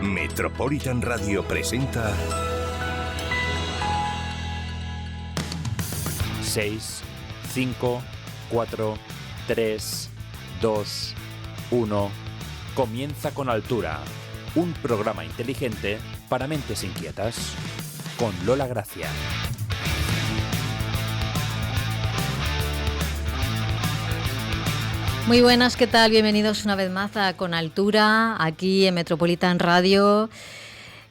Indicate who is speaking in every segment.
Speaker 1: Metropolitan Radio presenta
Speaker 2: 6, 5, 4, 3, 2, 1. Comienza con Altura, un programa inteligente para mentes inquietas, con Lola Gracia.
Speaker 3: Muy buenas, ¿qué tal? Bienvenidos una vez más a Con Altura, aquí en Metropolitan Radio.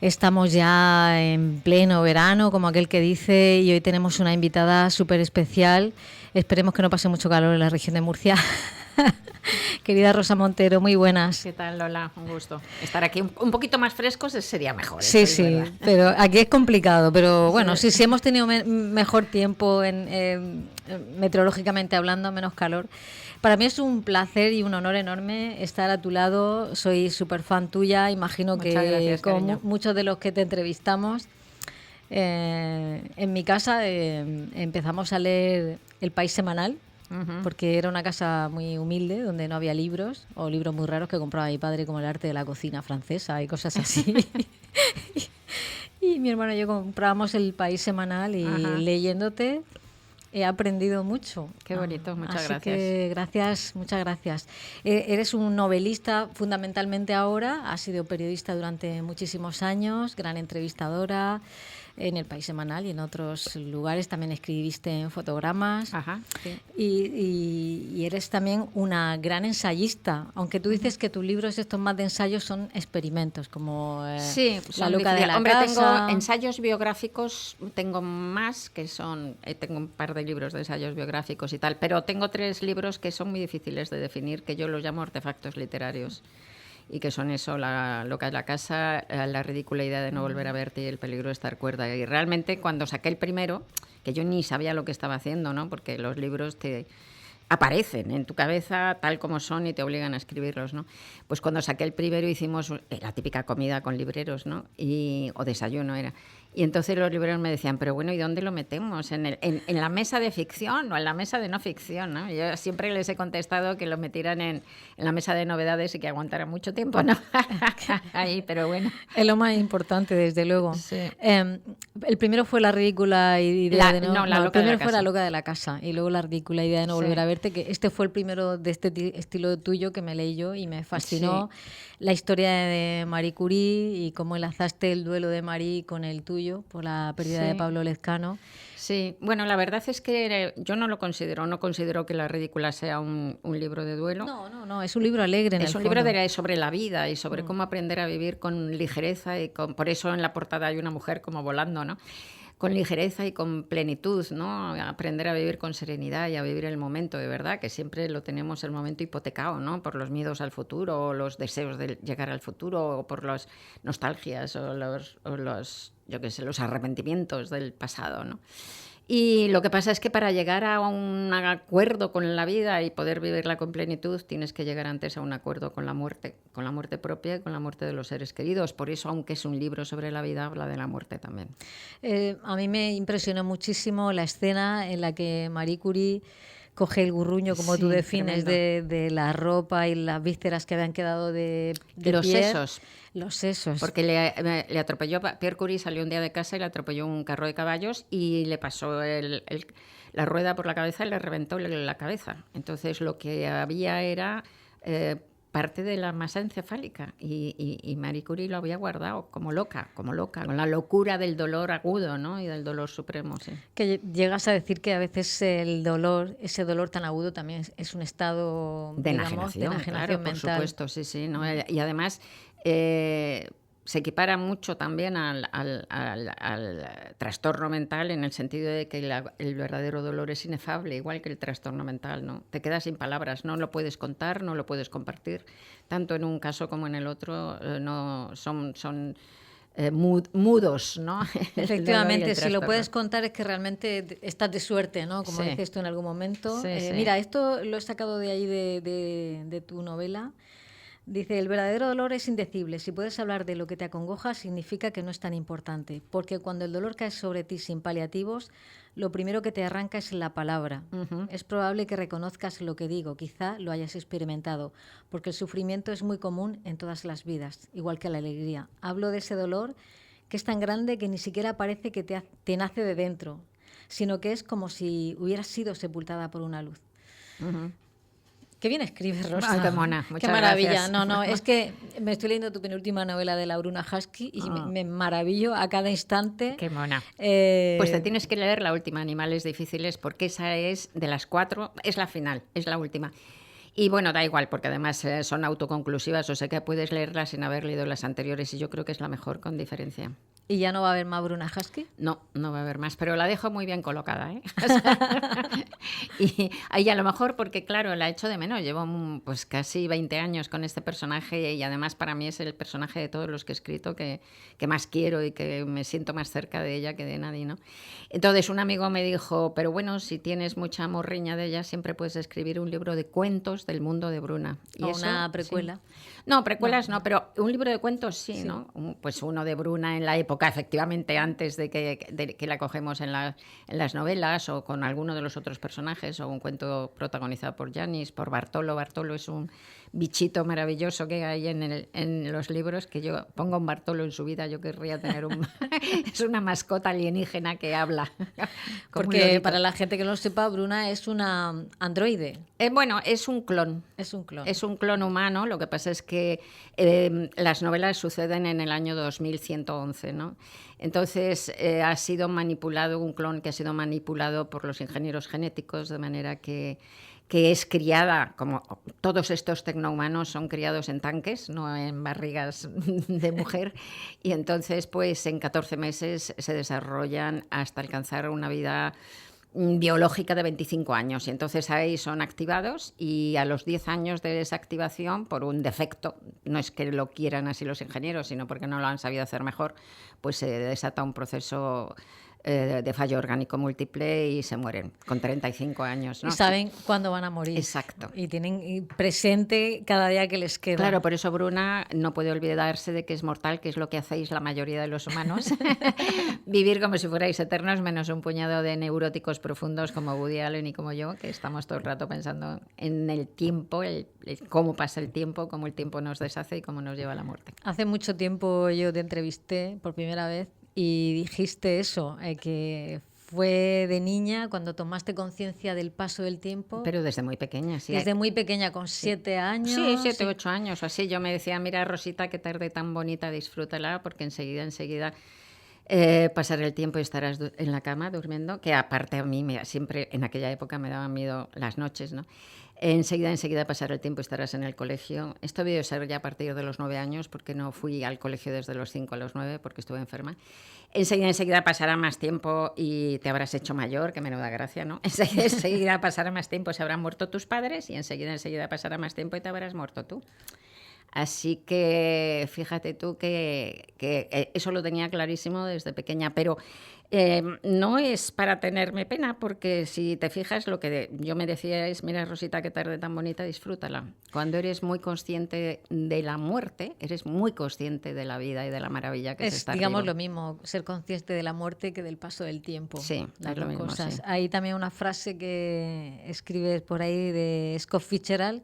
Speaker 3: Estamos ya en pleno verano, como aquel que dice, y hoy tenemos una invitada súper especial. Esperemos que no pase mucho calor en la región de Murcia. Querida Rosa Montero, muy buenas.
Speaker 4: ¿Qué tal, Lola? Un gusto. Estar aquí un poquito más frescos sería mejor.
Speaker 3: Sí, sí, pero aquí es complicado. Pero bueno, sí hemos tenido mejor tiempo, meteorológicamente hablando, menos calor. Para mí es un placer y un honor enorme estar a tu lado. Soy súper fan tuya. Imagino
Speaker 4: Muchas
Speaker 3: que
Speaker 4: gracias,
Speaker 3: con muchos de los que te entrevistamos, en mi casa empezamos a leer El País Semanal. Porque era una casa muy humilde donde no había libros o libros muy raros que compraba mi padre, como El arte de la cocina francesa y cosas así. Y mi hermano y yo comprábamos El País Semanal y leyéndote he aprendido mucho.
Speaker 4: Qué bonito, muchas gracias.
Speaker 3: Que gracias, muchas gracias. Eres un novelista fundamentalmente ahora, has sido periodista durante muchísimos años, gran entrevistadora en El País Semanal y en otros lugares, también escribiste en Fotogramas.
Speaker 4: Sí.
Speaker 3: Y eres también una gran ensayista, aunque tú dices que tus libros estos más de ensayos son experimentos, como
Speaker 4: sí,
Speaker 3: La Loca de la
Speaker 4: Hombre,
Speaker 3: Casa.
Speaker 4: tengo ensayos biográficos, tengo más, que son, tengo un par de libros de ensayos biográficos y tal, pero tengo 3 libros que son muy difíciles de definir, que yo los llamo artefactos literarios. Y que son eso, La Loca de la Casa, La ridícula idea de no volver a verte y El peligro de estar cuerda. Y realmente cuando saqué el primero, que yo ni sabía lo que estaba haciendo, ¿no? Porque los libros te aparecen en tu cabeza tal como son y te obligan a escribirlos, ¿no? Pues cuando saqué el primero hicimos la típica comida con libreros, ¿no? O desayuno era. Y entonces los libreros me decían, pero bueno, ¿y dónde lo metemos? ¿En la mesa de ficción o en la mesa de no ficción, ¿no? Yo siempre les he contestado que lo metieran en la mesa de novedades y que aguantara mucho tiempo, ¿no? Ahí, pero bueno.
Speaker 3: Es lo más importante, desde luego.
Speaker 4: Sí.
Speaker 3: El primero fue La ridícula idea de no...
Speaker 4: La
Speaker 3: el
Speaker 4: Loca de la
Speaker 3: primero fue
Speaker 4: Casa.
Speaker 3: La Loca de la Casa y luego La ridícula idea de no volver a verte, que este fue el primero de este estilo tuyo que me leí yo y me fascinó. Sí. La historia de Marie Curie y cómo enlazaste el duelo de Marie con el tuyo por la pérdida de Pablo Lezcano.
Speaker 4: Sí, bueno, la verdad es que yo no considero que La ridícula sea un libro de duelo.
Speaker 3: No, es un libro alegre en el fondo.
Speaker 4: Es un libro sobre la vida y sobre cómo aprender a vivir con ligereza y por eso en la portada hay una mujer como volando, ¿no? Con ligereza y con plenitud, ¿no? Aprender a vivir con serenidad y a vivir el momento, de verdad, que siempre lo tenemos el momento hipotecado, ¿no? Por los miedos al futuro, o los deseos de llegar al futuro, o por las nostalgias, o los arrepentimientos del pasado, ¿no? Y lo que pasa es que para llegar a un acuerdo con la vida y poder vivirla con plenitud, tienes que llegar antes a un acuerdo con la muerte propia y con la muerte de los seres queridos. Por eso, aunque es un libro sobre la vida, habla de la muerte también.
Speaker 3: A mí me impresionó muchísimo la escena en la que Marie Curie coge el gurruño, como tú defines, de la ropa y las vísceras que habían quedado de
Speaker 4: los
Speaker 3: Pierre.
Speaker 4: Sesos.
Speaker 3: Los sesos.
Speaker 4: Porque le atropelló, Pierre Curie salió un día de casa y le atropelló un carro de caballos y le pasó la rueda por la cabeza y le reventó la cabeza. Entonces lo que había era parte de la masa encefálica y Marie Curie lo había guardado como loca, con la locura del dolor agudo, ¿no? Y del dolor supremo, sí.
Speaker 3: Que llegas a decir que a veces ese dolor tan agudo también es un estado
Speaker 4: de enajenación claro, mental. Por supuesto, sí, ¿no? Y además se equipara mucho también al trastorno mental, en el sentido de que el verdadero dolor es inefable, igual que el trastorno mental, ¿no? Te quedas sin palabras, no lo puedes contar, no lo puedes compartir. Tanto en un caso como en el otro no son mudos, ¿no?
Speaker 3: Efectivamente, si lo puedes contar es que realmente estás de suerte, ¿no? Como dices tú en algún momento.
Speaker 4: Sí.
Speaker 3: Mira, esto lo he sacado de ahí de tu novela, Dice, el verdadero dolor es indecible. Si puedes hablar de lo que te acongoja, significa que no es tan importante. Porque cuando el dolor cae sobre ti sin paliativos, lo primero que te arranca es la palabra. Es probable que reconozcas lo que digo, quizá lo hayas experimentado, porque el sufrimiento es muy común en todas las vidas, igual que la alegría. Hablo de ese dolor que es tan grande que ni siquiera parece que te nace de dentro, sino que es como si hubieras sido sepultada por una luz. Qué bien escribes, Rosa.
Speaker 4: Ay, qué mona, muchas
Speaker 3: qué maravilla.
Speaker 4: gracias.
Speaker 3: No, es que me estoy leyendo tu penúltima novela de la Bruna Husky y me maravillo a cada instante.
Speaker 4: Qué mona. Pues te tienes que leer la última, Animales difíciles, porque esa es de las 4, es la final, es la última. Y bueno, da igual, porque además son autoconclusivas, o sea que puedes leerlas sin haber leído las anteriores, y yo creo que es la mejor, con diferencia.
Speaker 3: ¿Y ya no va a haber más Bruna Husky?
Speaker 4: No, no va a haber más, pero la dejo muy bien colocada, ¿eh? Y ahí a lo mejor porque, claro, la echo de menos. Llevo pues casi 20 años con este personaje y además para mí es el personaje de todos los que he escrito que más quiero y que me siento más cerca de ella que de nadie, ¿no? Entonces un amigo me dijo, pero bueno, si tienes mucha morriña de ella, siempre puedes escribir un libro de cuentos del mundo de Bruna.
Speaker 3: ¿Y o una precuela?
Speaker 4: Sí. No, precuelas no, pero un libro de cuentos sí, ¿no? Pues uno de Bruna en la época, efectivamente, antes de que la cogemos en las novelas o con alguno de los otros personajes, o un cuento protagonizado por Janis, por Bartolo. Bartolo es un bichito maravilloso que hay en los libros, que yo pongo un Bartolo en su vida, yo querría tener es una mascota alienígena que habla.
Speaker 3: Porque para la gente que no lo sepa, Bruna es una androide.
Speaker 4: Bueno, es un clon.
Speaker 3: Es un clon.
Speaker 4: Es un clon humano, lo que pasa es que las novelas suceden en el año 2111, ¿no? Entonces ha sido manipulado, un clon que ha sido manipulado por los ingenieros genéticos, de manera que es criada, como todos estos tecnohumanos son criados en tanques, no en barrigas de mujer, y entonces pues en 14 meses se desarrollan hasta alcanzar una vida biológica de 25 años, y entonces ahí son activados, y a los 10 años de esa activación, por un defecto, no es que lo quieran así los ingenieros, sino porque no lo han sabido hacer mejor, pues se desata un proceso de fallo orgánico múltiple y se mueren con 35 años, ¿no?
Speaker 3: Y saben cuándo van a morir.
Speaker 4: Exacto.
Speaker 3: Y tienen presente cada día que les queda.
Speaker 4: Claro, por eso Bruna no puede olvidarse de que es mortal, que es lo que hacéis la mayoría de los humanos. Vivir como si fuerais eternos, menos un puñado de neuróticos profundos como Woody Allen y como yo, que estamos todo el rato pensando en el tiempo, cómo pasa el tiempo, cómo el tiempo nos deshace y cómo nos lleva a la muerte.
Speaker 3: Hace mucho tiempo yo te entrevisté por primera vez y dijiste eso, que fue de niña cuando tomaste conciencia del paso del tiempo.
Speaker 4: Pero desde muy pequeña, sí.
Speaker 3: Desde muy pequeña, con 7 años.
Speaker 4: Sí, 7, 8 años o así. Yo me decía, mira, Rosita, qué tarde tan bonita, disfrútala, porque enseguida pasar el tiempo y estarás en la cama durmiendo, que aparte a mí siempre en aquella época me daban miedo las noches, ¿no? Enseguida pasar el tiempo y estarás en el colegio. Esto debió ser ya a partir de los 9 años, porque no fui al colegio desde los 5 a los 9, porque estuve enferma. Enseguida pasará más tiempo y te habrás hecho mayor, que menuda gracia, ¿no? Enseguida pasará más tiempo, se habrán muerto tus padres, y enseguida pasará más tiempo y te habrás muerto tú. Así que fíjate tú que eso lo tenía clarísimo desde pequeña, pero no es para tenerme pena, porque si te fijas, lo que yo me decía es, mira, Rosita, qué tarde tan bonita, disfrútala. Cuando eres muy consciente de la muerte, eres muy consciente de la vida y de la maravilla que es estar vivo.
Speaker 3: Digamos lo mismo, ser consciente de la muerte que del paso del tiempo.
Speaker 4: Sí,
Speaker 3: las
Speaker 4: es lo mismo,
Speaker 3: cosas.
Speaker 4: sí.
Speaker 3: Hay también una frase que escribes por ahí de Scott Fitzgerald,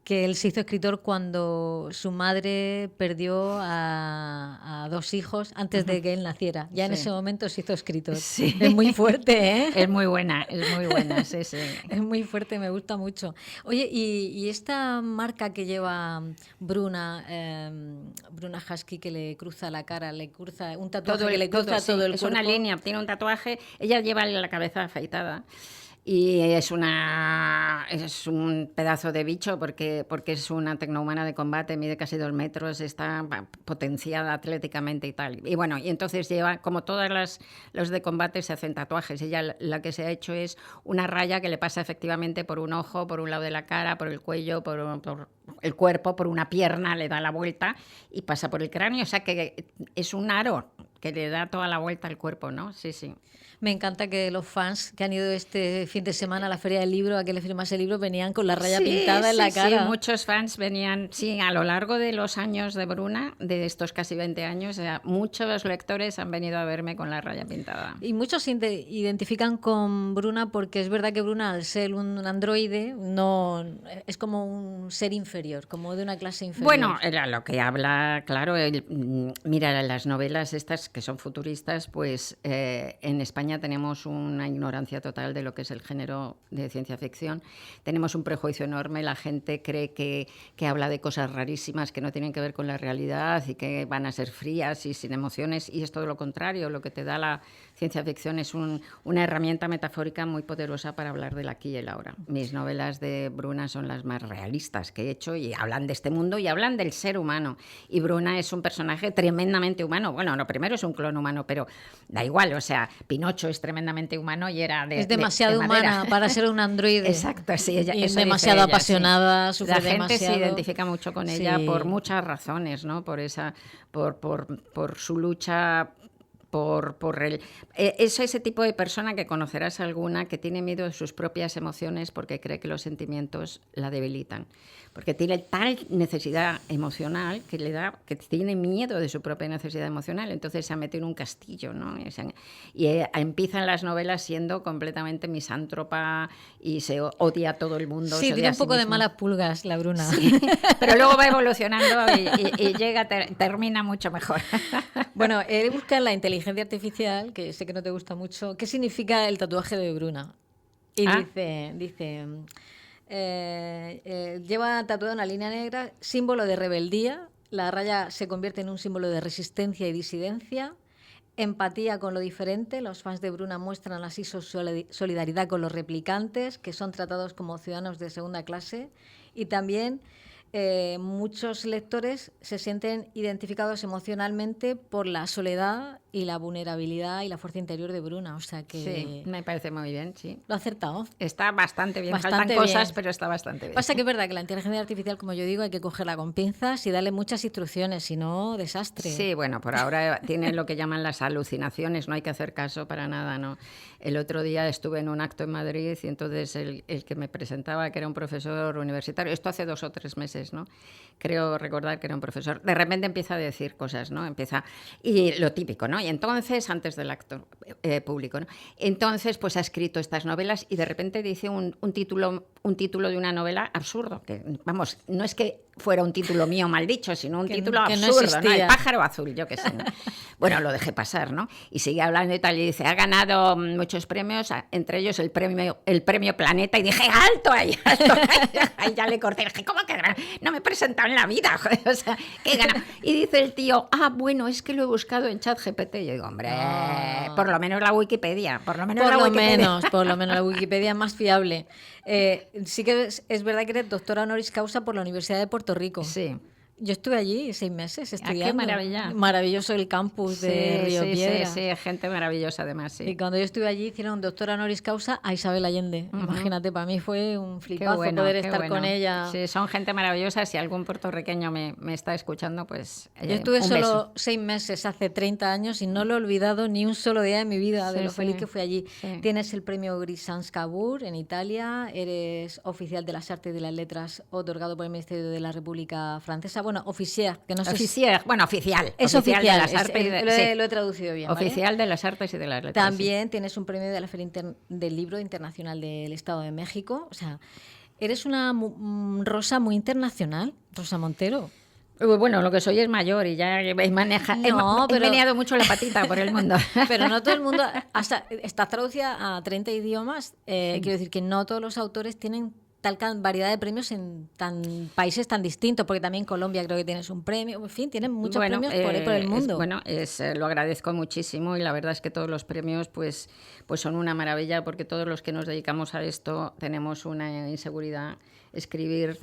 Speaker 3: que él se hizo escritor cuando su madre perdió a 2 hijos antes de que él naciera. Ya en ese momento se hizo escritor.
Speaker 4: Sí.
Speaker 3: Es muy fuerte, ¿eh?
Speaker 4: Es muy buena, sí, sí.
Speaker 3: Es muy fuerte, me gusta mucho. Oye, y esta marca que lleva Bruna Husky, que le cruza la cara, le cruza un tatuaje que le cruza todo el cuerpo.
Speaker 4: Es una línea, tiene un tatuaje, ella lleva la cabeza afeitada. Y es un pedazo de bicho porque es una tecnohumana de combate, mide casi 2 metros, está potenciada atléticamente y tal. Y bueno, y entonces lleva, como todas los de combate se hacen tatuajes. Ella la que se ha hecho es una raya que le pasa efectivamente por un ojo, por un lado de la cara, por el cuello, por el cuerpo, por una pierna, le da la vuelta y pasa por el cráneo. O sea que es un aro que le da toda la vuelta al cuerpo, ¿no? Sí, sí.
Speaker 3: Me encanta que los fans que han ido este fin de semana a la Feria del Libro, a que le firmase el libro, venían con la raya pintada en la cara.
Speaker 4: Sí, muchos fans venían, sí, a lo largo de los años de Bruna, de estos casi 20 años, muchos lectores han venido a verme con la raya pintada.
Speaker 3: Y muchos se identifican con Bruna porque es verdad que Bruna, al ser un androide, no es como un ser inferior, como de una clase inferior.
Speaker 4: Bueno, era lo que habla, claro, mira, las novelas estas que son futuristas, pues en España tenemos una ignorancia total de lo que es el género de ciencia ficción. Tenemos un prejuicio enorme, la gente cree que habla de cosas rarísimas que no tienen que ver con la realidad y que van a ser frías y sin emociones, y es todo lo contrario. Lo que te da la ciencia ficción es una herramienta metafórica muy poderosa para hablar del aquí y el ahora. Mis novelas de Bruna son las más realistas que he hecho y hablan de este mundo y hablan del ser humano. Y Bruna es un personaje tremendamente humano. Bueno, lo primero es un clon humano, pero da igual, o sea, Pinocho es tremendamente humano y era
Speaker 3: es demasiado humana para ser un androide.
Speaker 4: Exacto, sí, ella,
Speaker 3: y es demasiado ella, apasionada,
Speaker 4: sí.
Speaker 3: sufre
Speaker 4: La gente
Speaker 3: demasiado.
Speaker 4: se identifica mucho con ella por muchas razones, ¿no? Por su lucha. Es ese tipo de persona que conocerás alguna que tiene miedo de sus propias emociones porque cree que los sentimientos la debilitan, porque tiene tal necesidad emocional que tiene miedo de su propia necesidad emocional, entonces se ha metido en un castillo, ¿no? Y empiezan las novelas siendo completamente misántropa y se odia a todo el mundo.
Speaker 3: Sí, tiene un poco de malas pulgas la Bruna.
Speaker 4: Sí, pero luego va evolucionando y termina mucho mejor.
Speaker 3: Bueno, él busca la inteligencia artificial, que sé que no te gusta mucho. ¿Qué significa el tatuaje de Bruna? Y dice lleva tatuada una línea negra, símbolo de rebeldía. La raya se convierte en un símbolo de resistencia y disidencia. Empatía con lo diferente. Los fans de Bruna muestran así su solidaridad con los replicantes, que son tratados como ciudadanos de segunda clase. Y también muchos lectores se sienten identificados emocionalmente por la soledad y la vulnerabilidad y la fuerza interior de Bruna. O sea que...
Speaker 4: Sí, me parece muy bien, sí.
Speaker 3: Lo ha acertado.
Speaker 4: Está bastante bien. Faltan cosas, pero está bastante bien.
Speaker 3: Pasa que es verdad que la inteligencia artificial, como yo digo, hay que cogerla con pinzas y darle muchas instrucciones, si no, desastre.
Speaker 4: Sí, bueno, por ahora tienen lo que llaman las alucinaciones, no hay que hacer caso para nada, ¿no? El otro día estuve en un acto en Madrid y entonces el que me presentaba, que era un profesor universitario, esto hace 2 o 3 meses, ¿no? Creo recordar que era un profesor, de repente empieza a decir cosas, ¿no? Y lo típico, ¿no? Y entonces, antes del acto público, ¿no? Entonces, pues ha escrito estas novelas y de repente dice un título de una novela absurdo, que, vamos, no es que fuera un título mío mal dicho, sino un título absurdo, ¿no? El pájaro azul, yo qué sé, ¿no? Bueno, lo dejé pasar, ¿no? Y sigue hablando y tal, y dice, ha ganado muchos premios, entre ellos el premio Planeta, y dije, ¡alto ahí! Ahí ya le corté, dije, ¿cómo que no me he presentado en la vida? Joder, o sea, ¿qué gana? Y dice el tío, bueno, es que lo he buscado en ChatGPT. Y yo digo, hombre, por lo menos la Wikipedia, por lo menos
Speaker 3: la Wikipedia es más fiable. Sí que es verdad que eres doctora honoris causa por la Universidad de Puerto Rico.
Speaker 4: Sí.
Speaker 3: Yo estuve allí 6 meses estudiando.
Speaker 4: ¡Qué maravilla!
Speaker 3: Maravilloso el campus de Río Piedra.
Speaker 4: Sí, gente maravillosa además, sí.
Speaker 3: Y cuando yo estuve allí hicieron doctora honoris causa a Isabel Allende. Imagínate, para mí fue un flipazo poder estar con ella.
Speaker 4: Sí, son gente maravillosa. Si algún puertorriqueño me está escuchando, pues
Speaker 3: yo estuve solo 6 meses hace 30 años y no lo he olvidado ni un solo día de mi vida de lo feliz que fui allí. Sí. Tienes el premio Grisans Cabur en Italia, eres oficial de las Artes y de las Letras otorgado por el Ministerio de la República Francesa. Bueno, oficial, que no sé.
Speaker 4: Oficial, bueno, oficial.
Speaker 3: Es oficial
Speaker 4: de las artes.
Speaker 3: Lo he traducido bien.
Speaker 4: Oficial,
Speaker 3: ¿vale?
Speaker 4: De las Artes y de las Letras.
Speaker 3: También tienes un premio de la Feria del Libro Internacional del Estado de México. O sea, eres una rosa muy internacional, Rosa Montero.
Speaker 4: Bueno, lo que soy es mayor y ya he meneado mucho la patita por el mundo.
Speaker 3: Pero no todo el mundo. Estás traducida a 30 idiomas. Quiero decir que no todos los autores tienen tal variedad de premios en países tan distintos, porque también Colombia creo que tienes un premio, en fin, tienen muchos premios por el mundo.
Speaker 4: Lo agradezco muchísimo y la verdad es que todos los premios pues son una maravilla, porque todos los que nos dedicamos a esto tenemos una inseguridad. Escribir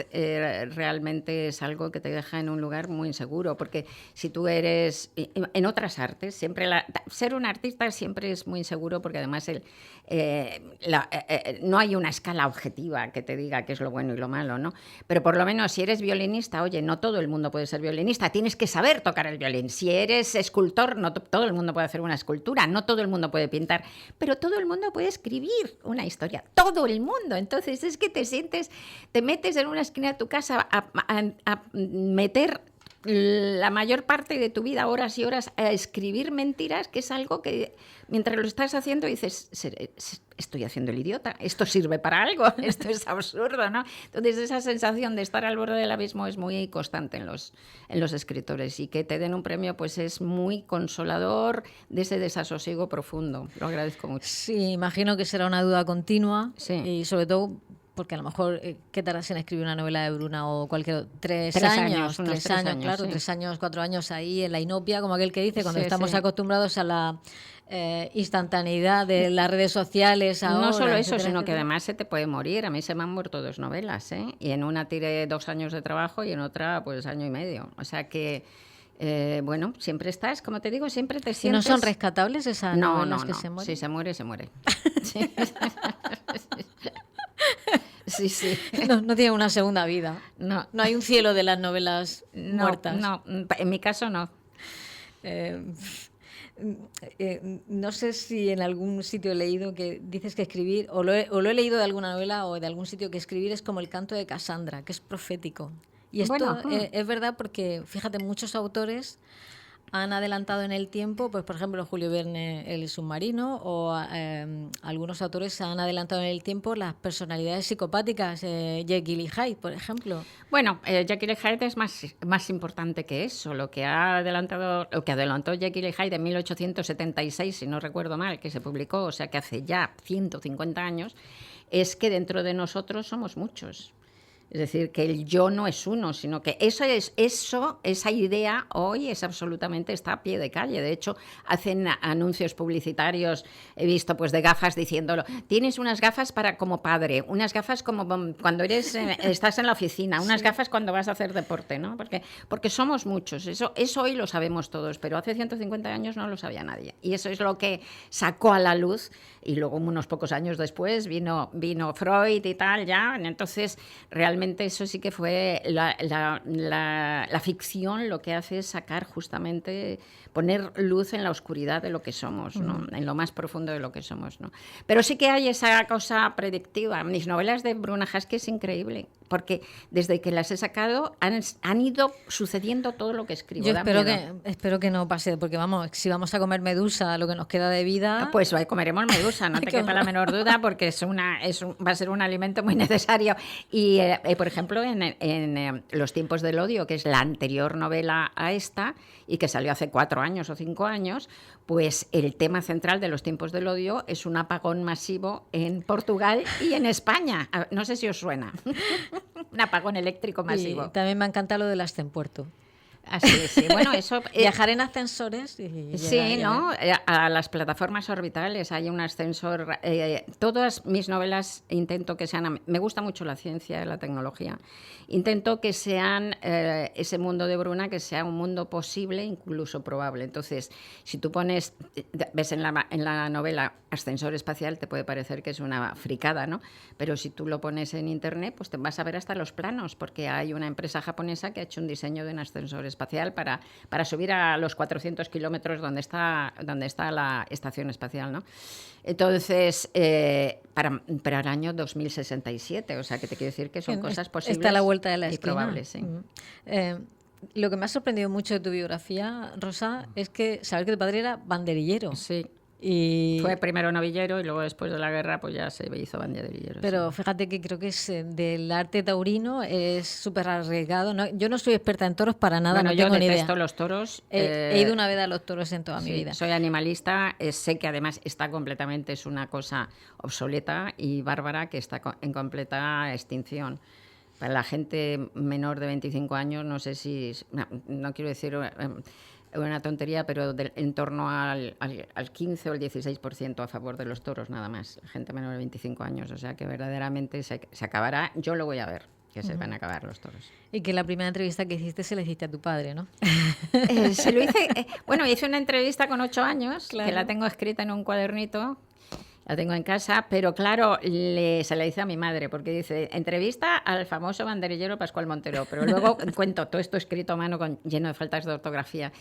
Speaker 4: realmente es algo que te deja en un lugar muy inseguro, porque si tú eres en otras artes, ser un artista siempre es muy inseguro, porque además no hay una escala objetiva que te diga diga qué es lo bueno y lo malo, ¿no? Pero por lo menos si eres violinista, oye, no todo el mundo puede ser violinista, tienes que saber tocar el violín. Si eres escultor, no todo el mundo puede hacer una escultura, no todo el mundo puede pintar, pero todo el mundo puede escribir una historia, todo el mundo. Entonces es que te metes en una esquina de tu casa a meter la mayor parte de tu vida, horas y horas, a escribir mentiras, que es algo que mientras lo estás haciendo dices, estoy haciendo el idiota, esto sirve para algo, esto es absurdo, ¿no? Entonces esa sensación de estar al borde del abismo es muy constante en los escritores, y que te den un premio pues es muy consolador de ese desasosiego profundo. Lo agradezco mucho.
Speaker 3: Sí, imagino que será una duda continua,
Speaker 4: Sí.
Speaker 3: Y sobre todo porque a lo mejor, ¿qué tardas en escribir una novela de Bruna o cualquier
Speaker 4: Tres
Speaker 3: años,
Speaker 4: años,
Speaker 3: claro,
Speaker 4: sí.
Speaker 3: 3 años, 4 años ahí en la inopia, como aquel que dice, cuando
Speaker 4: Sí,
Speaker 3: estamos
Speaker 4: sí.
Speaker 3: acostumbrados a la instantaneidad de las redes sociales ahora.
Speaker 4: No solo eso,
Speaker 3: etcétera,
Speaker 4: sino que
Speaker 3: etcétera.
Speaker 4: además se te puede morir. A mí se me han muerto 2 novelas, ¿eh? Y en una tiré 2 años de trabajo y en otra pues 1 año y medio. O sea que, bueno, siempre estás, como te digo, siempre te
Speaker 3: ¿Y
Speaker 4: sientes...
Speaker 3: no son rescatables esas novelas que se mueren?
Speaker 4: Si se muere, se muere. Sí. Sí.
Speaker 3: No tiene una segunda vida.
Speaker 4: No
Speaker 3: hay un cielo de las novelas muertas.
Speaker 4: No, en mi caso no.
Speaker 3: No sé si en algún sitio he leído que dices que escribir, o lo he leído de alguna novela o de algún sitio, que escribir es como el canto de Casandra, que es profético. Y esto
Speaker 4: Bueno,
Speaker 3: es verdad, porque fíjate, muchos autores han adelantado en el tiempo, pues por ejemplo Julio Verne, El submarino, o algunos autores han adelantado en el tiempo las personalidades psicopáticas, Jekyll y Hyde, por ejemplo.
Speaker 4: Bueno, Jekyll y Hyde es más importante que eso. Lo que adelantó Jekyll y Hyde en 1876, si no recuerdo mal, que se publicó, o sea que hace ya 150 años, es que dentro de nosotros somos muchos. Es decir, que el yo no es uno, sino que esa idea hoy es absolutamente, está a pie de calle. De hecho, hacen anuncios publicitarios, he visto pues de gafas diciéndolo. Tienes unas gafas para como padre, unas gafas como cuando estás en la oficina, unas gafas cuando vas a hacer deporte, ¿no? Porque somos muchos. Eso hoy lo sabemos todos, pero hace 150 años no lo sabía nadie. Y eso es lo que sacó a la luz, y luego unos pocos años después vino Freud y tal, ya. Entonces, realmente eso sí que fue la ficción, lo que hace es sacar justamente, poner luz en la oscuridad de lo que somos, ¿no? En lo más profundo de lo que somos, ¿no? Pero sí que hay esa cosa predictiva. Mis novelas de Bruna Haskey es increíble, porque desde que las he sacado han ido sucediendo todo lo que escribo.
Speaker 3: Yo espero que no pase, porque si vamos a comer medusa lo que nos queda de vida...
Speaker 4: Pues hoy comeremos medusa, no te quepa la menor duda, porque va a ser un alimento muy necesario. Y, por ejemplo, en Los tiempos del odio, que es la anterior novela a esta, y que salió hace 4 años o 5 años, pues el tema central de Los tiempos del odio es un apagón masivo en Portugal y en España. No sé si os suena. Un apagón eléctrico masivo.
Speaker 3: Y también me encanta lo del ascenpuerto.
Speaker 4: Así es, sí. Bueno, eso...
Speaker 3: Viajar en ascensores y
Speaker 4: sí, ¿no? A las plataformas orbitales hay un ascensor. Todas mis novelas intento que sean... Me gusta mucho la ciencia y la tecnología. Intento que sean ese mundo de Bruna, que sea un mundo posible, incluso probable. Entonces, si tú ves en la novela ascensor espacial, te puede parecer que es una fricada, ¿no? Pero si tú lo pones en internet, pues te vas a ver hasta los planos, porque hay una empresa japonesa que ha hecho un diseño de un ascensor espacial para subir a los 400 kilómetros donde está la estación espacial, ¿no? Entonces, para el año 2067, o sea, que te quiero decir que son cosas posibles.
Speaker 3: Está a la vuelta de la esquina.
Speaker 4: Y probables, sí.
Speaker 3: Lo que me ha sorprendido mucho de tu biografía, Rosa, es saber que tu padre era banderillero.
Speaker 4: Sí.
Speaker 3: Y...
Speaker 4: Fue primero novillero y luego después de la guerra pues ya se hizo banderillero.
Speaker 3: Pero
Speaker 4: sí.
Speaker 3: Fíjate que creo que del arte taurino es súper arriesgado. ¿No? Yo no soy experta en toros para nada,
Speaker 4: bueno,
Speaker 3: no tengo ni idea.
Speaker 4: Yo detesto los toros.
Speaker 3: He ido una vez a los toros en toda mi vida.
Speaker 4: Soy animalista, sé que además es una cosa obsoleta y bárbara que está en completa extinción. Para la gente menor de 25 años, no sé si... No quiero decir... una tontería, pero en torno al 15 o el 16% a favor de los toros, nada más. Gente menor de 25 años, o sea que verdaderamente se acabará. Yo lo voy a ver, que se van a acabar los toros.
Speaker 3: Y que la primera entrevista que hiciste se la hiciste a tu padre, ¿no?
Speaker 4: Se lo hice... hice una entrevista con 8 años, claro, que la tengo escrita en un cuadernito, La tengo en casa, pero claro, se la hice a mi madre, porque dice, entrevista al famoso banderillero Pascual Montero, pero luego cuento todo esto escrito a mano lleno de faltas de ortografía.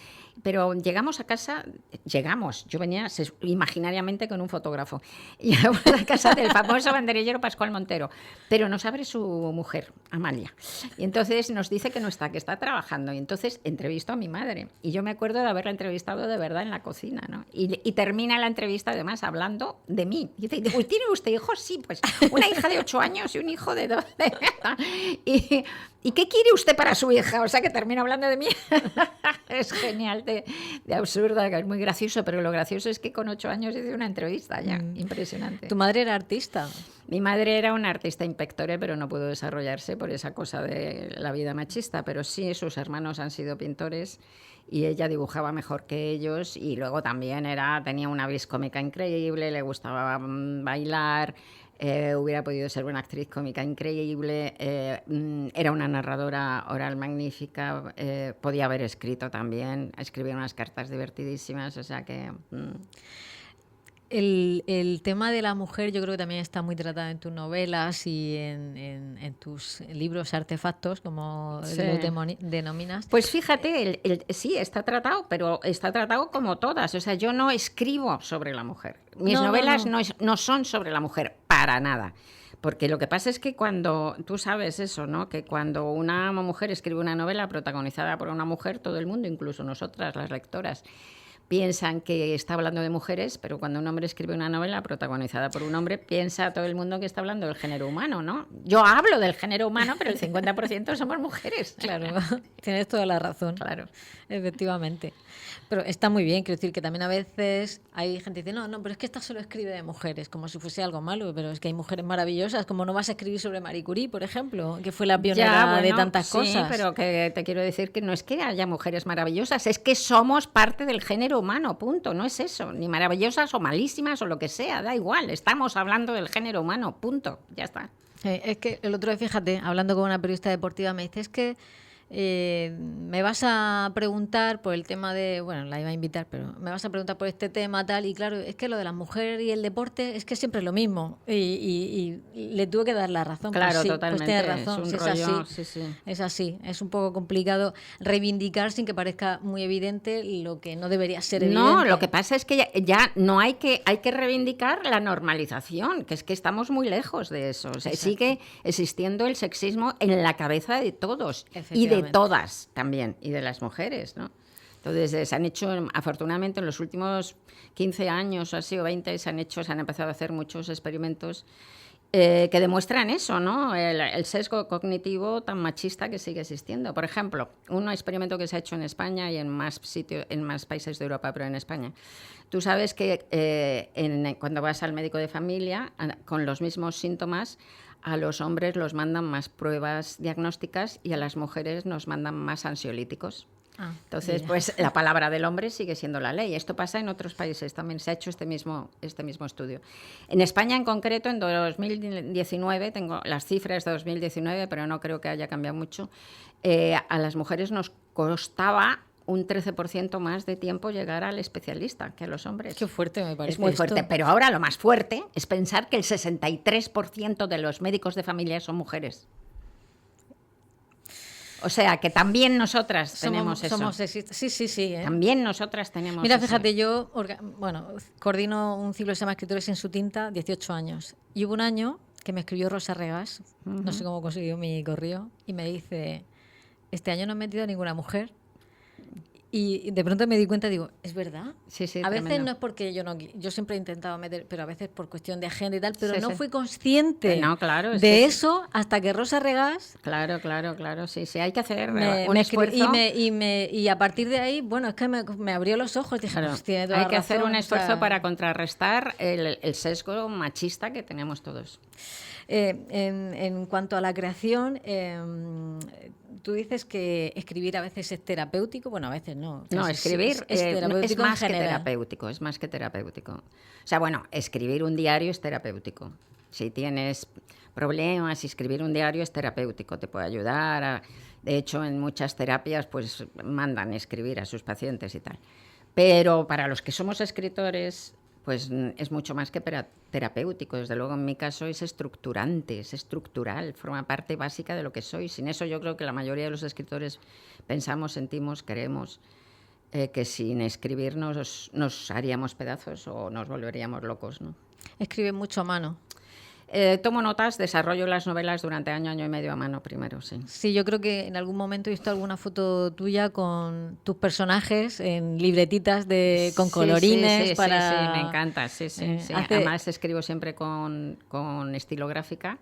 Speaker 4: Pero llegamos a casa, yo venía imaginariamente con un fotógrafo, y llegamos a la casa del famoso banderillero Pascual Montero, pero nos abre su mujer, Amalia, y entonces nos dice que no está, que está trabajando, y entonces entrevisto a mi madre, y yo me acuerdo de haberla entrevistado de verdad en la cocina, ¿no? Y termina la entrevista además hablando de mí. Y dice, ¿tiene usted hijos? Sí, pues una hija de 8 años y un hijo de 12. ¿Y qué quiere usted para su hija? O sea, que termina hablando de mí. Es genial, de absurda, que es muy gracioso, pero lo gracioso es que con 8 años hice una entrevista ya, impresionante.
Speaker 3: ¿Tu madre era artista?
Speaker 4: Mi madre era una artista inspectore, pero no pudo desarrollarse por esa cosa de la vida machista, pero sí, sus hermanos han sido pintores y ella dibujaba mejor que ellos, y luego también tenía una vis cómica increíble, le gustaba bailar, hubiera podido ser una actriz cómica increíble, era una narradora oral magnífica, podía haber escrito también, escribía unas cartas divertidísimas, o sea que...
Speaker 3: El tema de la mujer yo creo que también está muy tratado en tus novelas y en tus libros artefactos, como
Speaker 4: Sí.
Speaker 3: los denominas.
Speaker 4: Pues fíjate, sí, está tratado, pero está tratado como todas. O sea, yo no escribo sobre la mujer. Mis novelas no son sobre la mujer, para nada. Porque lo que pasa es que cuando, tú sabes eso, ¿no? Que cuando una mujer escribe una novela protagonizada por una mujer, todo el mundo, incluso nosotras, las lectoras, piensan que está hablando de mujeres, pero cuando un hombre escribe una novela protagonizada por un hombre, piensa todo el mundo que está hablando del género humano, ¿no? Yo hablo del género humano, pero el 50% somos mujeres.
Speaker 3: Claro, tienes toda la razón.
Speaker 4: Claro.
Speaker 3: Efectivamente. Pero está muy bien, quiero decir que también a veces hay gente que dice, no, pero es que esta solo escribe de mujeres, como si fuese algo malo, pero es que hay mujeres maravillosas, como no vas a escribir sobre Marie Curie, por ejemplo, que fue la pionera de tantas cosas.
Speaker 4: Sí, pero que te quiero decir que no es que haya mujeres maravillosas, es que somos parte del género humano, punto, no es eso, ni maravillosas o malísimas o lo que sea, da igual, estamos hablando del género humano, punto, ya está.
Speaker 3: Es que el otro día, fíjate, hablando con una periodista deportiva, me dice, es que me vas a preguntar por el tema de, bueno, la iba a invitar, pero me vas a preguntar por este tema tal, y claro, es que lo de las mujeres y el deporte es que siempre es lo mismo, y le tuve que dar la razón.
Speaker 4: Claro,
Speaker 3: pues sí,
Speaker 4: totalmente,
Speaker 3: pues tienes razón,
Speaker 4: es un
Speaker 3: si
Speaker 4: rollo,
Speaker 3: es así,
Speaker 4: sí.
Speaker 3: es así, es un poco complicado reivindicar sin que parezca muy evidente lo que no debería ser evidente.
Speaker 4: No, lo que pasa es que ya no hay que reivindicar la normalización, que es que estamos muy lejos de eso, o sea, sigue existiendo el sexismo en la cabeza de todos y de todas también, y de las mujeres, ¿no? Entonces, se han hecho, afortunadamente, en los últimos 15 años o así, o 20, se han empezado a hacer muchos experimentos que demuestran eso, ¿no? El sesgo cognitivo tan machista que sigue existiendo. Por ejemplo, un experimento que se ha hecho en España y en más sitios, en más países de Europa, pero en España. Tú sabes que cuando vas al médico de familia, con los mismos síntomas, a los hombres los mandan más pruebas diagnósticas y a las mujeres nos mandan más ansiolíticos. Entonces, mira, pues la palabra del hombre sigue siendo la ley. Esto pasa en otros países, también se ha hecho este mismo estudio. En España en concreto, en 2019, tengo las cifras de 2019, pero no creo que haya cambiado mucho, a las mujeres nos costaba un 13% más de tiempo llegar al especialista que a los hombres.
Speaker 3: Qué fuerte me parece.
Speaker 4: Es muy fuerte, pero ahora lo más fuerte es pensar que el 63% de los médicos de familia son mujeres. O sea, que también nosotras tenemos eso.
Speaker 3: Sí.
Speaker 4: También nosotras tenemos
Speaker 3: Mira,
Speaker 4: eso.
Speaker 3: fíjate, yo coordino un ciclo que se llama Escritores en su tinta, 18 años. Y hubo un año que me escribió Rosa Regás, no sé cómo consiguió mi correo, y me dice, este año no he metido a ninguna mujer. Y de pronto me di cuenta, digo, ¿es verdad?
Speaker 4: Sí,
Speaker 3: a veces
Speaker 4: tremendo.
Speaker 3: no es porque yo siempre he intentado meter, pero a veces por cuestión de agenda y tal, pero no fui consciente de eso hasta que Rosa Regás...
Speaker 4: Claro, sí, hay que hacer un esfuerzo.
Speaker 3: Y a partir de ahí, bueno, es que me abrió los ojos, dije,
Speaker 4: claro,
Speaker 3: tiene toda
Speaker 4: hay que
Speaker 3: razón,
Speaker 4: hacer un esfuerzo para contrarrestar el sesgo machista que tenemos todos.
Speaker 3: En cuanto a la creación, tú dices que escribir a veces es terapéutico, bueno, a veces no.
Speaker 4: No, escribir es más que terapéutico,
Speaker 3: es
Speaker 4: más que terapéutico. O sea, bueno, escribir un diario es terapéutico. Si tienes problemas, escribir un diario es terapéutico, te puede ayudar. De hecho, en muchas terapias pues mandan escribir a sus pacientes y tal. Pero para los que somos escritores, pues es mucho más que terapéutico. Desde luego, en mi caso, es estructurante, es estructural, forma parte básica de lo que soy. Sin eso, yo creo que la mayoría de los escritores pensamos, sentimos, queremos que sin escribir nos haríamos pedazos o nos volveríamos locos, ¿no?
Speaker 3: Escribe mucho a mano.
Speaker 4: Tomo notas, desarrollo las novelas durante año y medio a mano primero, sí.
Speaker 3: Sí, yo creo que en algún momento he visto alguna foto tuya con tus personajes en libretitas con colorines
Speaker 4: sí,
Speaker 3: para...
Speaker 4: Sí, me encanta, sí. Además escribo siempre con estilográfica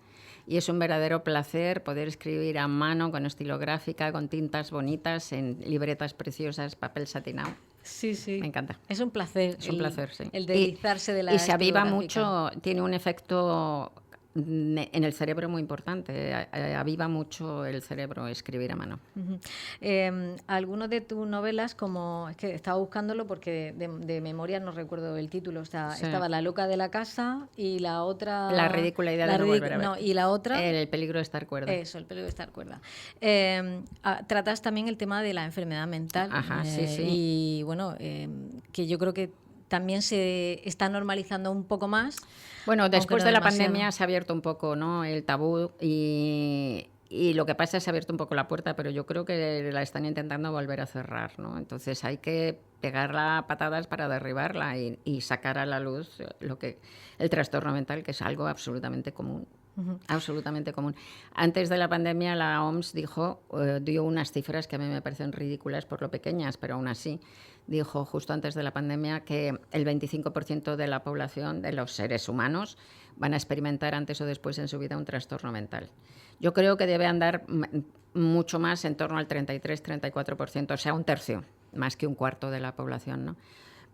Speaker 4: y es un verdadero placer poder escribir a mano con estilográfica, con tintas bonitas, en libretas preciosas, papel satinado.
Speaker 3: Sí.
Speaker 4: Me encanta.
Speaker 3: Es un placer.
Speaker 4: Es un placer, sí.
Speaker 3: El deslizarse de la
Speaker 4: Y se aviva
Speaker 3: estilográfica.
Speaker 4: mucho, tiene un efecto en el cerebro muy importante. Aviva mucho el cerebro escribir a mano.
Speaker 3: Uh-huh. Algunas de tus novelas, como es que estaba buscándolo porque de memoria no recuerdo el título. O sea,
Speaker 4: Sí.
Speaker 3: Estaba La loca de la casa y la otra...
Speaker 4: La ridícula idea de no volver a ver.
Speaker 3: No, y la otra...
Speaker 4: El peligro de estar cuerda.
Speaker 3: Eso, el peligro de estar cuerda. Tratas también el tema de la enfermedad mental.
Speaker 4: Ajá, sí.
Speaker 3: Y bueno, que yo creo que también se está normalizando un poco más.
Speaker 4: Bueno, después
Speaker 3: no
Speaker 4: de la
Speaker 3: demasiado.
Speaker 4: pandemia se ha abierto un poco, ¿no?, el tabú y lo que pasa es que se ha abierto un poco la puerta, pero yo creo que la están intentando volver a cerrar, ¿no? Entonces hay que pegarla a patadas para derribarla y sacar a la luz el trastorno mental, que es algo absolutamente común. Uh-huh. Absolutamente común. Antes de la pandemia la OMS dio unas cifras que a mí me parecen ridículas por lo pequeñas, pero aún así dijo justo antes de la pandemia que el 25% de la población, de los seres humanos, van a experimentar antes o después en su vida un trastorno mental. Yo creo que debe andar mucho más, en torno al 33-34%, o sea, un tercio, más que un cuarto de la población, ¿no?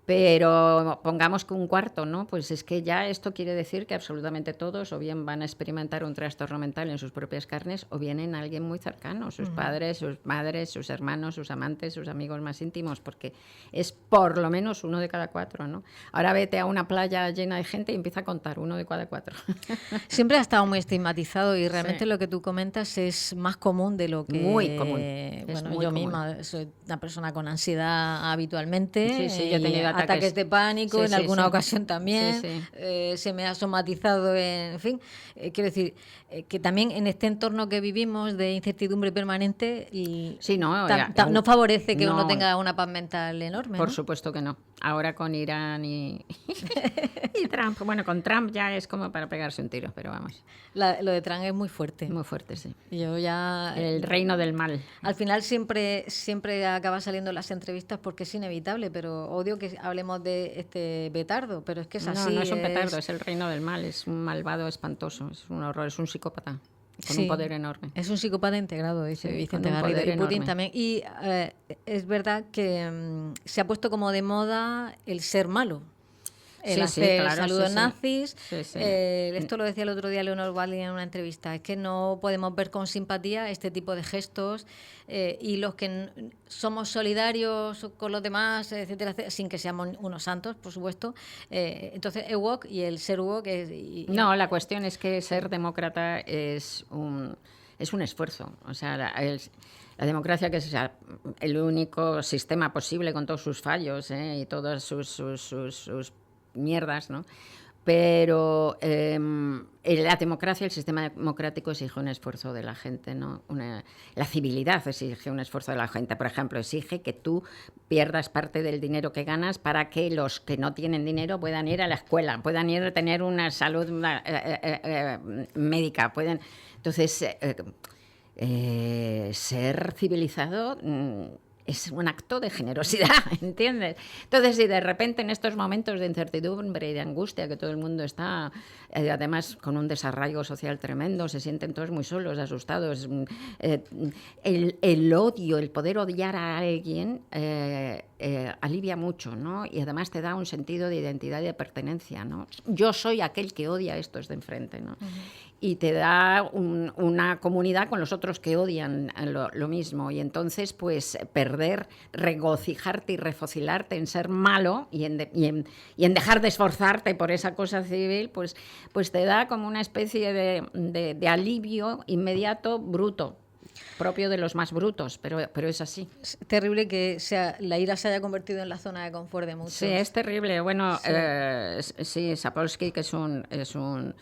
Speaker 4: Pero pongamos que un cuarto, ¿no? Pues es que ya esto quiere decir que absolutamente todos o bien van a experimentar un trastorno mental en sus propias carnes o bien en alguien muy cercano, sus padres, sus madres, sus hermanos, sus amantes, sus amigos más íntimos, porque es por lo menos 1 de cada 4, ¿no? Ahora vete a una playa llena de gente y empieza a contar 1 de cada 4.
Speaker 3: Siempre ha estado muy estigmatizado y realmente lo que tú comentas es más común de lo que...
Speaker 4: Muy común.
Speaker 3: Bueno,
Speaker 4: muy
Speaker 3: yo
Speaker 4: común.
Speaker 3: Misma soy una persona con ansiedad habitualmente.
Speaker 4: Sí, yo he tenido
Speaker 3: ataques de pánico, en alguna ocasión también, se me ha somatizado, en fin, quiero decir, que también en este entorno que vivimos de incertidumbre permanente no favorece que uno tenga una paz mental enorme.
Speaker 4: Por
Speaker 3: ¿no?
Speaker 4: supuesto que no. Ahora con Irán y Trump, bueno, con Trump ya es como para pegarse un tiro, pero vamos.
Speaker 3: Lo de Trump es muy fuerte.
Speaker 4: Muy fuerte, sí.
Speaker 3: Yo ya...
Speaker 4: El reino del mal.
Speaker 3: Al final siempre acaba saliendo en las entrevistas porque es inevitable, pero odio que hablemos de este petardo, pero es que es así.
Speaker 4: No es un petardo, es el reino del mal, es un malvado espantoso, es un horror, es un psicópata con un poder enorme.
Speaker 3: Es un psicópata integrado, dice Vicente Garrido, y Putin también. Y es verdad que se ha puesto como de moda el ser malo. El hacer saludos nazis. Esto lo decía el otro día Leonor Walding en una entrevista. Es que no podemos ver con simpatía este tipo de gestos y los que somos solidarios con los demás, etcétera, sin que seamos unos santos, por supuesto. Entonces, EWOC y el ser woke...
Speaker 4: No, la cuestión es que ser demócrata es un esfuerzo. O sea, la democracia, que es el único sistema posible con todos sus fallos y todas sus mierdas, ¿no? Pero la democracia, el sistema democrático exige un esfuerzo de la gente, ¿no? La civilidad exige un esfuerzo de la gente. Por ejemplo, exige que tú pierdas parte del dinero que ganas para que los que no tienen dinero puedan ir a la escuela, puedan ir a tener una salud médica, pueden... Entonces, ser civilizado... es un acto de generosidad, ¿entiendes? Entonces, si de repente en estos momentos de incertidumbre y de angustia, que todo el mundo está, además con un desarraigo social tremendo, se sienten todos muy solos, asustados, el odio, el poder odiar a alguien alivia mucho, ¿no? Y además te da un sentido de identidad y de pertenencia, ¿no? Yo soy aquel que odia a estos de enfrente, ¿no? Uh-huh. Y te da una comunidad con los otros que odian lo mismo. Y entonces, pues, regocijarte y refocilarte en ser malo y en dejar de esforzarte por esa cosa civil, pues te da como una especie de alivio inmediato, bruto. propio de los más brutos, pero es así.
Speaker 3: Es terrible que la ira se haya convertido en la zona de confort de muchos.
Speaker 4: Sí, es terrible. Bueno, sí, Sapolsky, que es un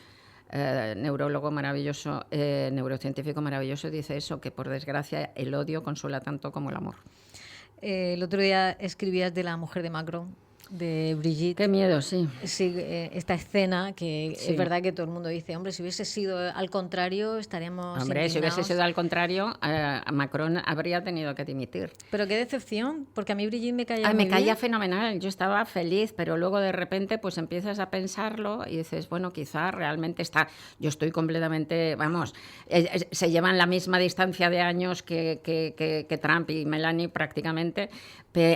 Speaker 4: neurólogo maravilloso, neurocientífico maravilloso, dice eso, que por desgracia el odio consuela tanto como el amor.
Speaker 3: El otro día escribías de la mujer de Macron, de Brigitte.
Speaker 4: Qué miedo, sí.
Speaker 3: Sí, esta escena que
Speaker 4: Sí.
Speaker 3: es verdad que todo el mundo dice, hombre, si hubiese sido al contrario, estaríamos
Speaker 4: Hombre, si
Speaker 3: indignados.
Speaker 4: hubiese sido al contrario, Macron habría tenido que dimitir.
Speaker 3: Pero qué decepción, porque a mí Brigitte me caía
Speaker 4: Ay,
Speaker 3: muy
Speaker 4: me caía
Speaker 3: bien.
Speaker 4: fenomenal, yo estaba feliz, pero luego de repente pues empiezas a pensarlo y dices, bueno, quizá realmente está, yo estoy completamente, vamos, se llevan la misma distancia de años que Trump y Melania prácticamente,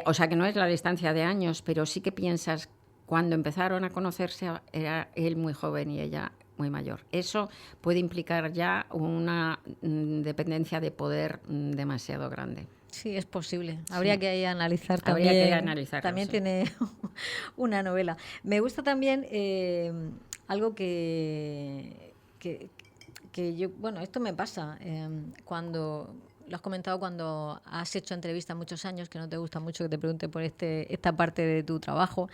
Speaker 4: o sea que no es la distancia de años, pero sí que piensas, cuando empezaron a conocerse era él muy joven y ella muy mayor. Eso puede implicar ya una dependencia de poder demasiado grande.
Speaker 3: Sí, es posible. Habría que ahí analizar
Speaker 4: Habría
Speaker 3: también.
Speaker 4: que analizarlo,
Speaker 3: También
Speaker 4: sí.
Speaker 3: tiene una novela. Me gusta también algo que yo, bueno, esto me pasa cuando lo has comentado cuando has hecho entrevistas muchos años, que no te gusta mucho que te pregunte por esta parte de tu trabajo.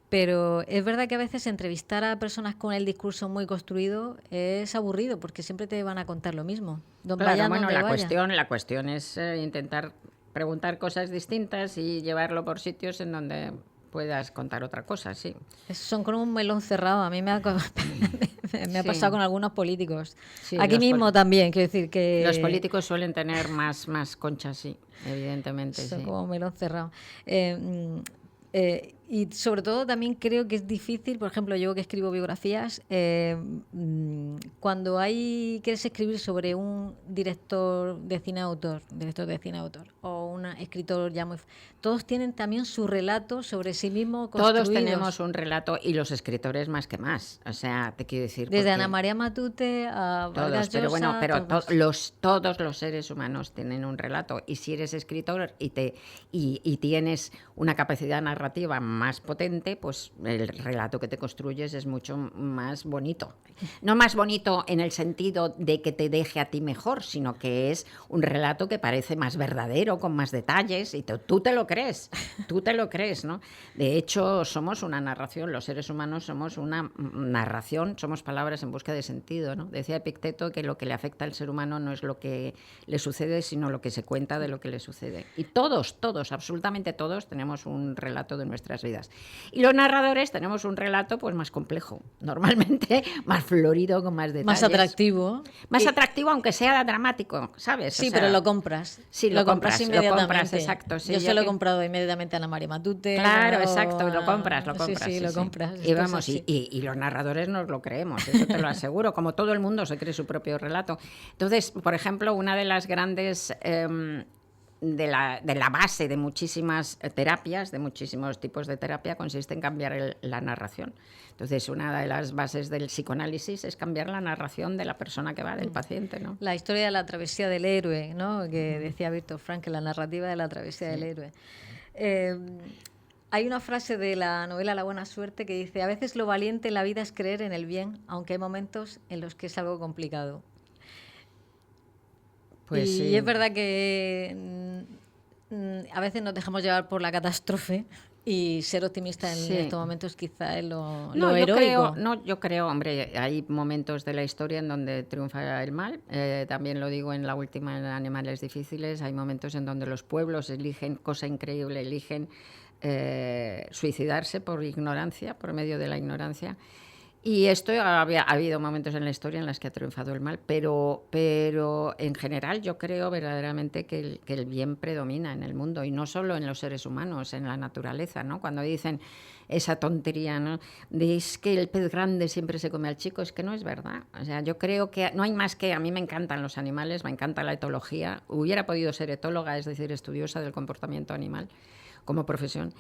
Speaker 3: Pero es verdad que a veces entrevistar a personas con el discurso muy construido es aburrido porque siempre te van a contar lo mismo.
Speaker 4: Claro,
Speaker 3: Vayan
Speaker 4: bueno,
Speaker 3: donde vayan.
Speaker 4: la cuestión es intentar preguntar cosas distintas y llevarlo por sitios en donde puedas contar otra cosa, sí.
Speaker 3: Son como un melón cerrado. A mí me ha
Speaker 4: Sí.
Speaker 3: pasado con algunos políticos.
Speaker 4: Sí,
Speaker 3: Aquí mismo también, quiero decir que...
Speaker 4: Los políticos suelen tener más conchas, sí, evidentemente,
Speaker 3: son
Speaker 4: sí.
Speaker 3: como melón cerrado. Y sobre todo también creo que es difícil, por ejemplo, yo que escribo biografías, cuando quieres escribir sobre un director de cine autor o un escritor ya muy... Todos tienen también su relato sobre sí mismo construidos.
Speaker 4: Todos tenemos un relato y los escritores más que más, o sea, te quiero decir...
Speaker 3: Desde
Speaker 4: porque
Speaker 3: Ana María Matute a Vargas
Speaker 4: todos, pero bueno,
Speaker 3: Llosa,
Speaker 4: pero
Speaker 3: todos.
Speaker 4: todos los seres humanos tienen un relato y si eres escritor y tienes una capacidad narrativa más potente, pues el relato que te construyes es mucho más bonito. No más bonito en el sentido de que te deje a ti mejor, sino que es un relato que parece más verdadero, con más detalles y tú te lo crees, ¿no? De hecho, somos una narración, los seres humanos somos una narración, somos palabras en busca de sentido, ¿no? Decía Epicteto que lo que le afecta al ser humano no es lo que le sucede, sino lo que se cuenta de lo que le sucede. Y todos, absolutamente todos, tenemos un relato de nuestras vidas. Y los narradores tenemos un relato pues más complejo, normalmente más florido, con más detalles.
Speaker 3: Más atractivo.
Speaker 4: Más atractivo, aunque sea dramático, ¿sabes?
Speaker 3: Sí,
Speaker 4: O sea,
Speaker 3: pero lo compras.
Speaker 4: Sí, lo compras
Speaker 3: inmediatamente.
Speaker 4: exacto. Sí,
Speaker 3: yo se lo he comprado inmediatamente a Ana María Matute.
Speaker 4: Claro, exacto, lo compras.
Speaker 3: Sí, lo compras.
Speaker 4: Y vamos, y los narradores nos lo creemos, eso te lo aseguro, como todo el mundo se cree su propio relato. Entonces, por ejemplo, una de las grandes... de la base de muchísimas terapias, de muchísimos tipos de terapia, consiste en cambiar la narración. Entonces, una de las bases del psicoanálisis es cambiar la narración de la persona que va, del paciente, ¿no?
Speaker 3: La historia de la travesía del héroe, ¿no? Que decía Víctor Frankl, la narrativa de la travesía del héroe. Hay una frase de la novela La buena suerte que dice: a veces lo valiente en la vida es creer en el bien, aunque hay momentos en los que es algo complicado.
Speaker 4: Pues
Speaker 3: y
Speaker 4: sí.
Speaker 3: es verdad que a veces nos dejamos llevar por la catástrofe y ser optimista en estos momentos quizá es lo heroico.
Speaker 4: Yo creo, hombre, hay momentos de la historia en donde triunfa el mal. También lo digo en la última, en Animales difíciles, hay momentos en donde los pueblos eligen, cosa increíble, eligen suicidarse por ignorancia, por medio de la ignorancia. Y esto ha habido momentos en la historia en los que ha triunfado el mal, pero en general yo creo verdaderamente que el bien predomina en el mundo, y no solo en los seres humanos, en la naturaleza, ¿no? Cuando dicen esa tontería, ¿no? De es que el pez grande siempre se come al chico, es que no es verdad. O sea, yo creo que no hay más que... A mí me encantan los animales, me encanta la etología. Hubiera podido ser etóloga, es decir, estudiosa del comportamiento animal como profesión.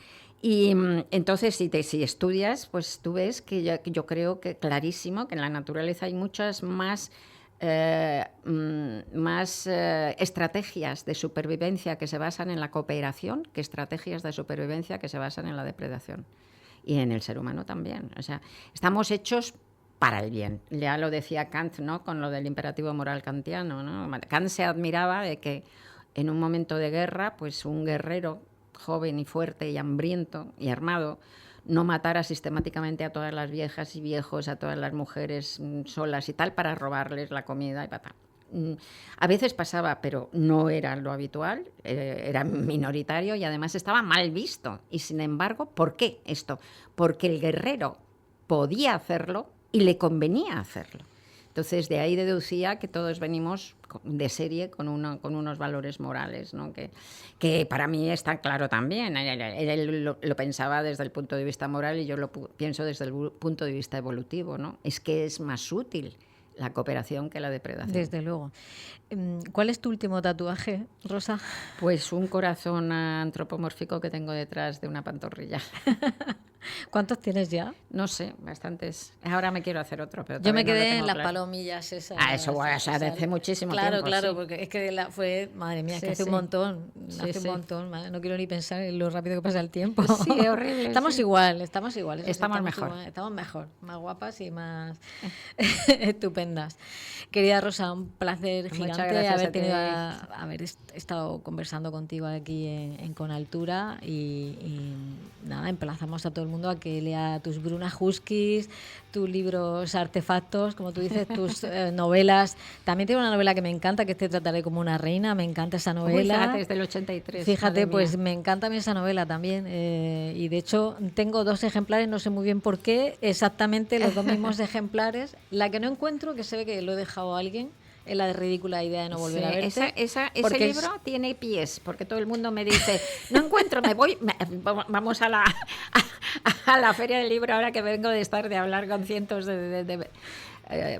Speaker 4: Y entonces, si estudias, pues tú ves que yo creo que clarísimo que en la naturaleza hay muchas más estrategias de supervivencia que se basan en la cooperación que estrategias de supervivencia que se basan en la depredación. Y en el ser humano también. O sea, estamos hechos para el bien. Ya lo decía Kant, ¿no? Con lo del imperativo moral kantiano, ¿no? Kant se admiraba de que en un momento de guerra, pues un guerrero joven y fuerte y hambriento y armado no matara sistemáticamente a todas las viejas y viejos, a todas las mujeres solas y tal, para robarles la comida y tal. A veces pasaba, pero no era lo habitual, era minoritario y además estaba mal visto. Y sin embargo, ¿por qué esto? Porque el guerrero podía hacerlo y le convenía hacerlo. Entonces, de ahí deducía que todos venimos de serie con unos valores morales, ¿no? Que para mí está claro también. Él lo pensaba desde el punto de vista moral y yo lo pienso desde el punto de vista evolutivo, ¿no? Es que es más útil la cooperación que la depredación.
Speaker 3: Desde luego. ¿Cuál es tu último tatuaje, Rosa?
Speaker 4: Pues un corazón antropomórfico que tengo detrás de una pantorrilla.
Speaker 3: ¿Cuántos tienes ya?
Speaker 4: No sé, bastantes. Ahora me quiero hacer otro, pero
Speaker 3: yo me quedé
Speaker 4: no
Speaker 3: en las
Speaker 4: claro.
Speaker 3: Palomillas esas.
Speaker 4: Eso, bueno, o sea, hace muchísimo
Speaker 3: tiempo.
Speaker 4: Claro,
Speaker 3: sí. Porque es que fue, madre mía, es que hace un montón. Hace un montón, madre, no quiero ni pensar en lo rápido que pasa el tiempo.
Speaker 4: Sí, es horrible.
Speaker 3: Estamos igual.
Speaker 4: Estamos mejor.
Speaker 3: Igual, estamos mejor, más guapas y más estupendas. Querida Rosa, un placer gigante haber estado conversando contigo aquí en Con Altura y nada, emplazamos a todo el mundo a que lea tus Bruna Huskies, tus libros artefactos, como tú dices, tus novelas. También tengo una novela que me encanta, que Te trataré como una reina, me encanta esa novela.
Speaker 4: Fíjate, es del 83.
Speaker 3: Fíjate, pues me encanta a mí esa novela también. Y de hecho tengo 2 ejemplares, no sé muy bien por qué, exactamente los 2 mismos ejemplares. La que no encuentro, que se ve que lo he dejado a alguien, es la de Ridícula idea de no volver a verte.
Speaker 4: Ese libro tiene pies, porque todo el mundo me dice, no encuentro, vamos a la feria del libro ahora que vengo de hablar con cientos de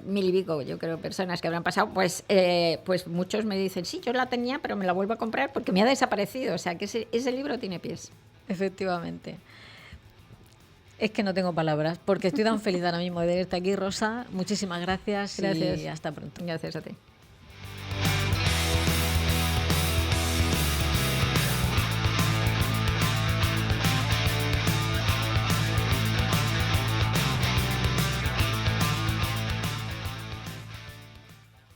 Speaker 4: mil y pico, yo creo, personas que habrán pasado, pues muchos me dicen, sí, yo la tenía, pero me la vuelvo a comprar porque me ha desaparecido. O sea, que ese libro tiene pies.
Speaker 3: Efectivamente. Es que no tengo palabras, porque estoy tan feliz ahora mismo de verte aquí, Rosa. Muchísimas gracias. Y hasta pronto.
Speaker 4: Gracias a ti.